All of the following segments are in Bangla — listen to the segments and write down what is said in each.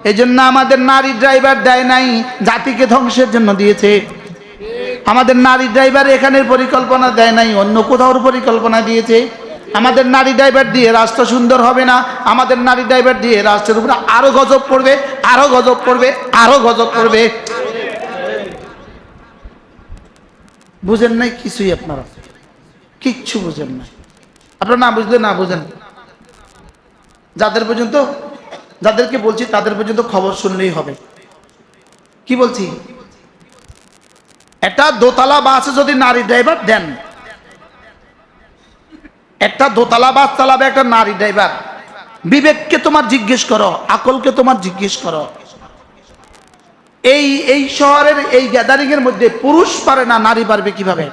এই জন্য আমাদের নারী ড্রাইভার দেয় নাই, জাতিকে ধ্বংসের জন্য দিয়েছে। আমাদের নারী ড্রাইভার এখানের পরিকল্পনা দেয় নাই, অন্য কোথাও পরিকল্পনা দিয়েছে। আমাদের নারী ড্রাইভার দিয়ে রাষ্ট্র সুন্দর হবে না, আমাদের নারী ড্রাইভার দিয়ে রাষ্ট্রের উপরে আরো গজব পড়বে, আরো গজব পড়বে, আরো গজব পড়বে। বুঝেন নাই কিছুই, আপনারা কিচ্ছু বুঝেন না। আপনারা না বুঝলে না বুঝেন, যাদেরকে বলছি তাদের পর্যন্ত খবর শুনলেই হবে। কি বলছি, একটা দোতলা বাসে যদি নারী ড্রাইভার দেন, একটা দোতলা বাস চালাবে একটা নারী ড্রাইভার, বিবেককে তোমার জিজ্ঞেস করো, আকলকে তোমার জিজ্ঞেস করো। এই শহরের এই গ্যাদারিং এর মধ্যে পুরুষ পারে না, নারী পারবে কিভাবে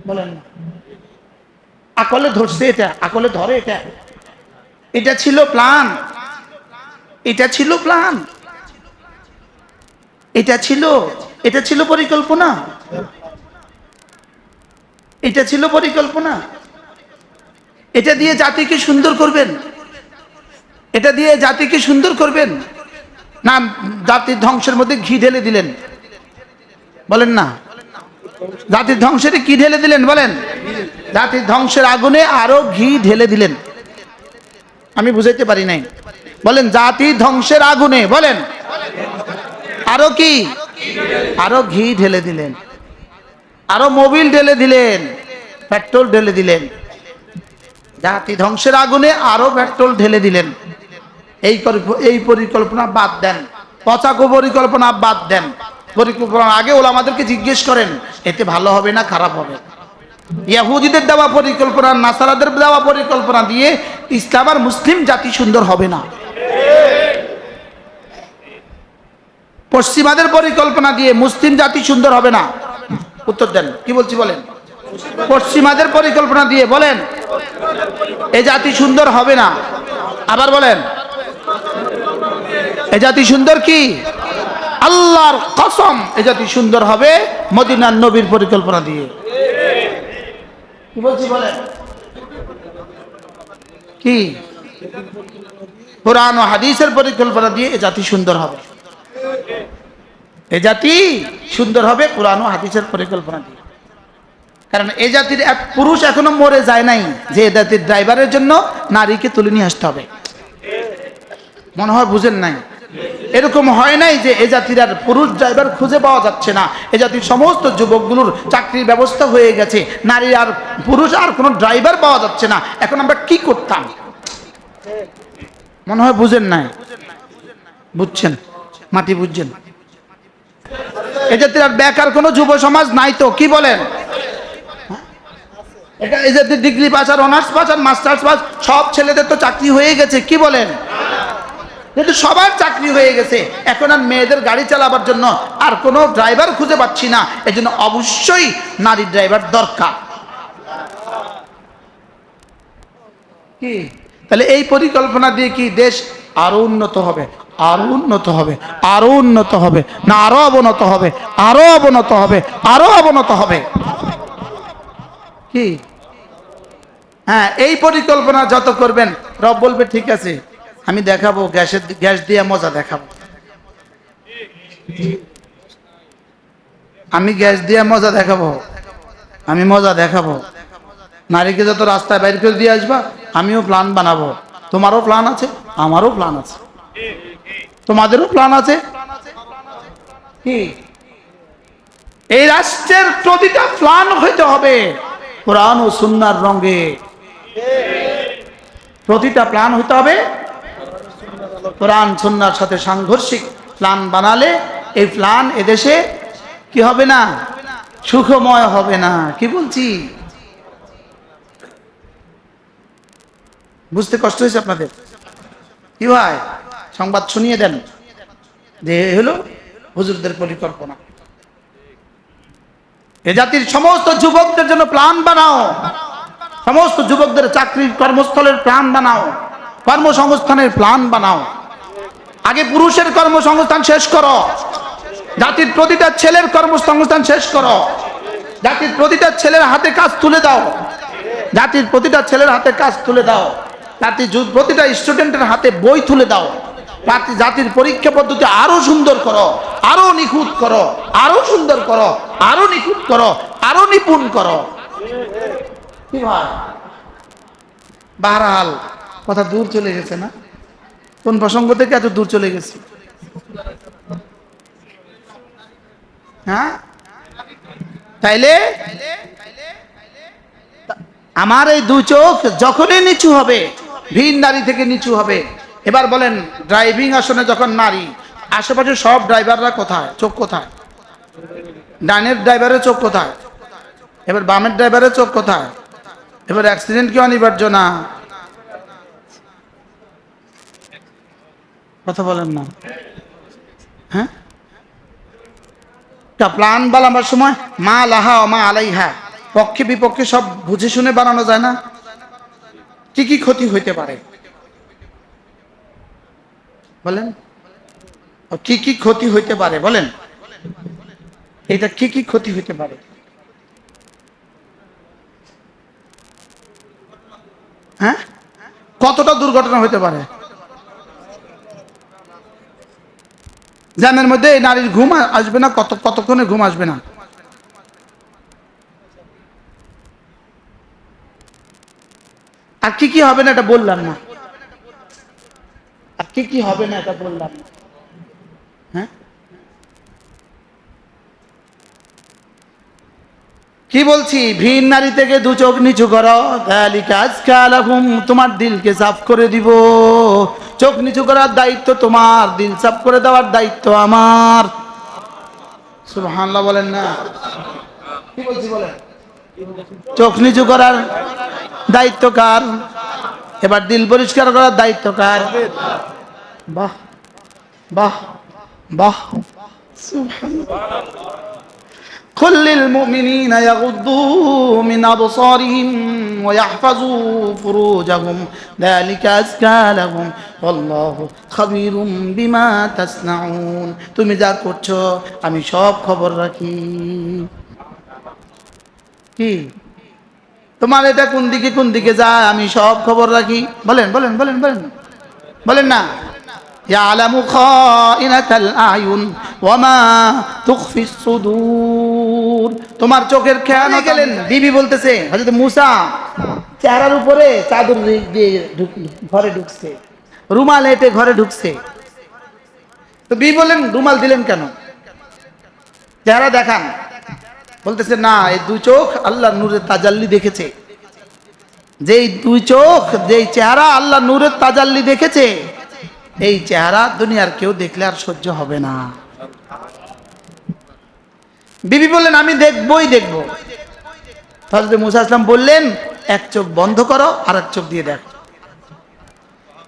বলেন না? আকলে ধরছে, এটা আকলে ধরে, এটা ছিল প্ল্যান, এটা ছিল প্ল্যান, এটা ছিল পরিকল্পনা, এটা ছিল পরিকল্পনা। এটা দিয়ে জাতিকে সুন্দর করবেন, এটা দিয়ে জাতিকে সুন্দর করবেন না জাতির ধ্বংসের মধ্যে ঘি ঢেলে দিলেন? বলেন না, জাতির ধ্বংসের কি ঢেলে দিলেন বলেন? জাতির ধ্বংসের আগুনে আরো ঘি ঢেলে দিলেন। আমি বুঝাইতে পারি নাই, বলেন জাতির ধ্বংসের আগুনে বলেন আরো কি, আরো ঘি ঢেলে দিলেন, আরো মোবিল ঢেলে দিলেন, পেট্রোল ঢেলে দিলেন। জাতি ধ্বংসের আগুনে আরো পেট্রোল ঢেলে দিলেন। এই পরিকল্পনা বাদ দেন, পচাকো পরিকল্পনা বাদ দেন। পরিকল্পনার আগে ওলামাদেরকে জিজ্ঞেস করেন এতে ভালো হবে না খারাপ হবে। ইহুদিদের দেওয়া পরিকল্পনা, নাসারাদের দেওয়া পরিকল্পনা দিয়ে ইসলাম আর মুসলিম জাতি সুন্দর হবে না। পশ্চিমাদের পরিকল্পনা দিয়ে মুসলিম জাতি সুন্দর হবে না। উত্তর দেন, কি বলছি বলেন? পশ্চিমাদের পরিকল্পনা দিয়ে বলেন এ জাতি সুন্দর হবে না। আবার বলেন এ জাতি সুন্দর কি? আল্লাহর কসম এ জাতি সুন্দর হবে মদিনার নবীর পরিকল্পনা দিয়ে। কি বলছি বলেন? কি কোরআন ও হাদিসের পরিকল্পনা দিয়ে এ জাতি সুন্দর হবে, এ জাতি সুন্দর হবে কোরআন ও হাদিসের পরিকল্পনা দিয়ে। কারণ এ জাতির এক পুরুষ এখনো মরে যায় নাই যে এ জাতির ড্রাইভারের জন্য নারীকে তুলে নিয়ে আসতে হবে। মনে হয় বুঝেন নাই, এরকম হয় নাই যে এ জাতির আর পুরুষ ড্রাইভার খুঁজে পাওয়া যাচ্ছে না। এ জাতির সমস্ত যুবকগুলোর চাকরির ব্যবস্থা হয়ে গেছে, নারী আর পুরুষ আর কোনো ড্রাইভার পাওয়া যাচ্ছে না। এখন আমরা কি করতাম? মনে হয় বুঝেন নাই, বুঝছেন, মাটি বুঝছেন। এ জাতির আর বেকার কোনো যুব সমাজ নাই তো, কি বলেন? এটা এই জাতির ডিগ্রি পাস আর অনার্স পাস আর মাস্টার্স পাস সব ছেলেদের তো চাকরি হয়ে গেছে, কি বলেন? কিন্তু সবার চাকরি হয়ে গেছে, এখন আর মেয়েদের গাড়ি চালাবার জন্য আর কোনো ড্রাইভার খুঁজে পাচ্ছি না। এই জন্য অবশ্যই নারী ড্রাইভার দরকার। কি তাহলে এই পরিকল্পনা দিয়ে কি দেশ আরো উন্নত হবে? আরো উন্নত হবে, আরো উন্নত হবে না আরো অবনত হবে? আরো অবনত হবে, আরো অবনত হবে। কি হ্যাঁ, এই পরিকল্পনা যত করবেন রব বলবে ঠিক আছে আমি দেখাবো, গ্যাস দিয়ে মজা দেখাবো, আমি গ্যাস দিয়ে মজা দেখাবো, আমি মজা দেখাবো। নারীকে যত রাস্তায় বাইর করে দিয়ে আসবা, আমিও প্ল্যান বানাবো। তোমারও প্ল্যান আছে, আমারও প্ল্যান আছে, তোমাদেরও প্ল্যান আছে। কি এই রাষ্ট্রের প্রতিটা প্ল্যান হইতে হবে কোরআন ও সুন্নাহর রঙে। প্রতিটা প্ল্যান হইতে হবে কোরআন সুন্নাহর সাথে সাংঘর্ষিক প্ল্যান বানালে এই প্ল্যান এদেশে কি হবে না? সুখময় হবে না। কি বলছি বুঝতে কষ্ট হয়েছে আপনাদের? কি ভাই সংবাদ শুনিয়ে দেন যে হলো হুজুরদের পরিকল্পনা। এ জাতির সমস্ত যুবকদের জন্য প্ল্যান বানাও, সমস্ত যুবকদের চাকরির কর্মস্থলের প্ল্যান বানাও, কর্মসংস্থানের প্ল্যান বানাও। আগে পুরুষের কর্মসংস্থান শেষ করো, জাতির প্রতিটা ছেলের কর্মসংস্থান শেষ করো, জাতির প্রতিটা ছেলের হাতে কাজ তুলে দাও, জাতির প্রতিটা ছেলের হাতে কাজ তুলে দাও। প্রতিটা স্টুডেন্টের হাতে বই তুলে দাও, জাতির পরীক্ষা পদ্ধতি আরো সুন্দর করো, আরো নিখুঁত করো, আরো সুন্দর করো, আরো নিখুঁত করো, আরো নিপুণ করো। কি ভাই, বারহাল কথা দূর চলে গেছে না? কোন প্রসঙ্গ থেকে এত দূর চলে গেছে? হ্যাঁ, তাইলে আমার এই দুই চোখ যখনই নিচু হবে, ভিন নারী থেকে নিচু হবে। এবার বলেন, ড্রাইভিং আসনে যখন নারী, আশেপাশে সব ড্রাইভাররা কোথায়? চোখ কোথায়? ডানের ড্রাইভারের চোখ কোথায়? এবার বামের ড্রাইভারের চোখ কোথায়? এবার অ্যাক্সিডেন্ট কি অনিবার্য না? কথা বলেন না। হ্যাঁ, প্ল্যান বানাবার সময় মা লাহা ও মা আলাইহা, পক্ষে বিপক্ষে সব বুঝে শুনে বানানো যায় না? কি কি ক্ষতি হইতে পারে বলেন? কি কি ক্ষতি হইতে পারে বলেন? এটা কি কি ক্ষতি হইতে পারে? হ্যাঁ, কতটা দুর্ঘটনা হইতে পারে? জ্যামের মধ্যে নারীর ঘুম আসবে না, কতক্ষণে ঘুম আসবে না? আর কি কি হবে না এটা বললাম না? আর কি কি হবে না এটা বললাম না? হ্যাঁ, কি বলছি? ভিন নারী থেকে দু চোখ নিচু করো, তোমার দিলকে সাফ করে দিব। চোখ নিচু করার দায়িত্ব তোমার, দিল সাফ করে দেওয়ার দায়িত্ব আমার। সুবহানাল্লাহ বলেন না? কি বলছি বলেন? চোখ নিচু করার দায়িত্ব কার? এবার দিল পরিষ্কার করার দায়িত্ব কার? বাহ বাহ বাহ, সুবহানাল্লাহ। قل للمؤمنين يغضوا من أبصارهم ويحفظوا فروجهم ذلك أزكى لهم والله خبير بما تصنعون। তুমি যা করছো আমি সব খবর রাখি। কি তোমার এটা কোন দিকে যায় আমি সব খবর রাখি। বলেন বলেন বলেন বলেন বলেন না? ইয়ালামু খাইনাতাল আয়ুন ওয়া মা তুখফিস সুদূর। তোমার চোখের খেয়ানত। গেলেন বিবি বলতেছে, হযরত মূসা চেহারার উপরে চাদর দিয়ে ঘরে ঢুকছে, রুমাল এঁটে ঘরে ঢুকছে। তো বিবি বললেন, রুমাল দিলেন কেন? চেহারা দেখান। বলতেছে, না, এই দুই চোখ আল্লাহর নূরের তাজাল্লি দেখেছে। যেই দুই চোখ, যেই চেহারা আল্লাহ নূরের তাজাল্লি দেখেছে, এই চেহারা দুনিয়ার কেউ দেখলে আর সহ্য হবে না। বিবি বললেন, আমি দেখবই দেখবো। হযরত মূসা আলাইহিস সালাম বললেন, এক চোখ বন্ধ করো আর এক চোখ দিয়ে দেখো।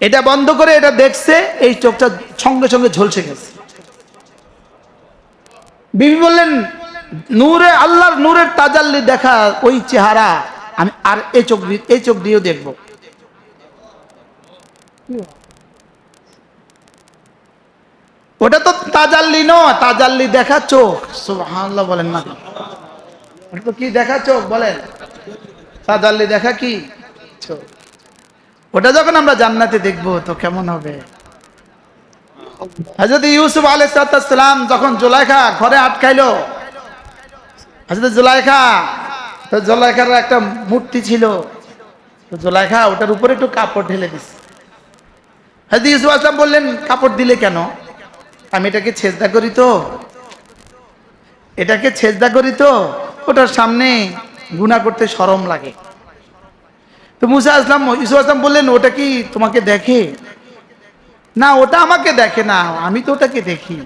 এটা বন্ধ করে এটা দেখছে, এই চোখটা সঙ্গে সঙ্গে ঝলসে গেছে। বিবি বললেন, নূরে আল্লাহর নূরের তাজাল্লি দেখা ওই চেহারা আমি আর এই চোখ দিয়েও দেখবো। ওটা তো তাজাল্লি নয়, তাজাল্লি দেখা চোখ। সুবহানাল্লাহ বলেন না? ওটা তো কি দেখা চোখ বলেন? তাজাল্লি দেখা কি চোখ। ওটা যখন আমরা জান্নাতে দেখবো তো কেমন হবে? হযরত ইউসুফ আলাইহিস সালাম যখন জুলাইখা ঘরে আটকাইলো, হযরত জুলাইখা, তো জুলাইখার একটা মূর্তি ছিল, তো জুলাইখা ওটার উপরে একটু কাপড় ঢেলে দিছে। হযরত ইউসুফ আলাইহিস সালাম বললেন, কাপড় দিলে কেন? আমি এটাকে সেজদা করি তো, এটাকে সেজদা করি তো, ওটার সামনে গুনাহ করতে শরম লাগে। তো মূসা ইসলাম ইউসুফ আসলাম বললেন, ওটা কি তোমাকে দেখে? না, ওটা আমাকে দেখে না, আমি তো ওটাকে দেখি।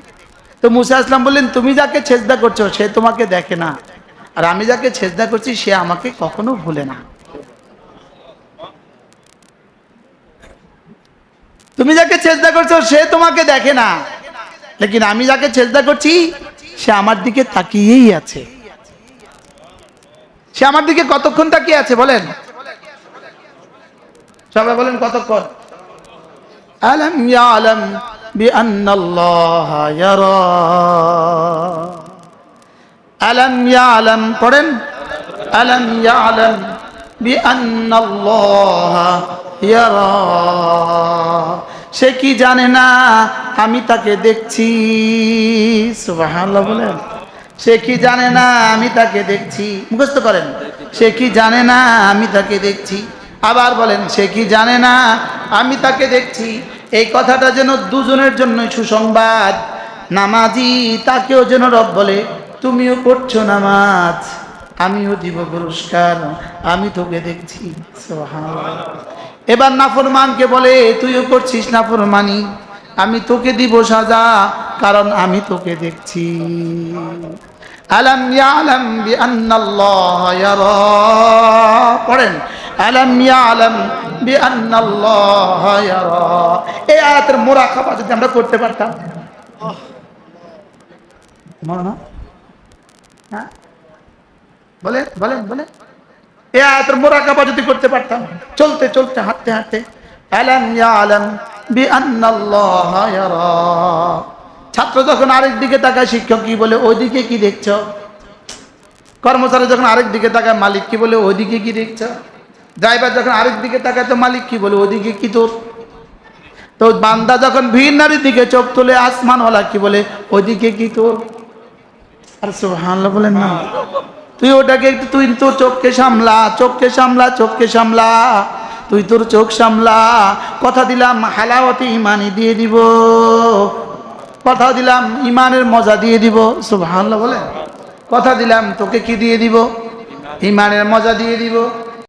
তো মূসা ইসলাম বললেন, তুমি যাকে সেজদা করছো সে তোমাকে দেখে না, আর আমি যাকে সেজদা করছি সে আমাকে কখনো ভুলে না। তুমি যাকে সেজদা করছো সে তোমাকে দেখে না, লেকিন আমি যাকে সেজদা করছি সে আমার দিকে তাকিয়েই আছে। সে আমার দিকে কতক্ষণ তাকিয়ে আছে বলেন? সবাই বলেন কতক্ষণ? আলাম ইয়ালাম বিআন্নাল্লাহা ইয়ারা। আলাম ইয়ালাম পড়েন, আলাম ইয়ালাম বিআন্নাল্লাহা ইয়ারা, সে কি জানে না আমি তাকে দেখছি। সুবহানাল্লাহ বলেন। সে কি জানে না আমি তাকে দেখছি। মুখস্থ করেন, সে কি জানে না আমি তাকে দেখছি। আবার বলেন, সে কি জানে না আমি তাকে দেখছি। এই কথাটা যেন দুজনের জন্যই সুসংবাদ। নামাজি তাকেও যেন রব বলে, তুমিও পড়ছো নামাজ, আমিও দিব পুরস্কার, আমি তোকে দেখছি। সুবহানাল্লাহ। এবার নাফরমানকে বলে, তুইও করছিস নাফরমানি, আমি তোকে দিব সাজা, কারণ আমি তোকে দেখছি। আলাম ইয়ালাম বিআন্নাল্লাহা ইয়ারা, পড়েন, আলাম ইয়ালাম বিআন্নাল্লাহা ইয়ারা। এই আয়াতের মুরাকাবা যদি আমরা করতে পারতাম, মনে হ্যাঁ বলেন বলেন বলেন, এই আয়াতের মুরাকাবা যদি করতে পারতাম, চলতে চলতে হাঁটতে হাঁটতে, আলাম ইয়ালাম বিআন্নাল্লাহা ইয়ারা। ছাত্র যখন আরেক দিকে তাকায়, শিক্ষক কি বলে, ওইদিকে কি দেখছো? কর্মচারী যখন আরেক দিকে তাকায়, মালিক কি বলে, ওইদিকে কি দেখছো? ড্রাইভার যখন আরেক দিকে তাকায়, তো মালিক কি বলে, ওইদিকে কি তোর? তো বান্দা যখন ভিন নারীর দিকে চোখ তুলে, আসমানওয়ালা কি বলে, ওইদিকে কি তোর? আর সুবহানাল্লাহ বলেন না। তুই ওটাকে একটু, তুই তোর চোখকে সামলা, চোখকে সামলা, চোখকে সামলা, তুই তোর চোখ সামলা। কথা দিলাম হালাওয়াতে ইমানি দিয়ে দিব, কথা দিলাম ইমানের মজা দিয়ে দিব। সুবহানাল্লাহ বলেন। কথা দিলাম তোকে কি দিয়ে দিব? ইমানের মজা দিয়ে দিব।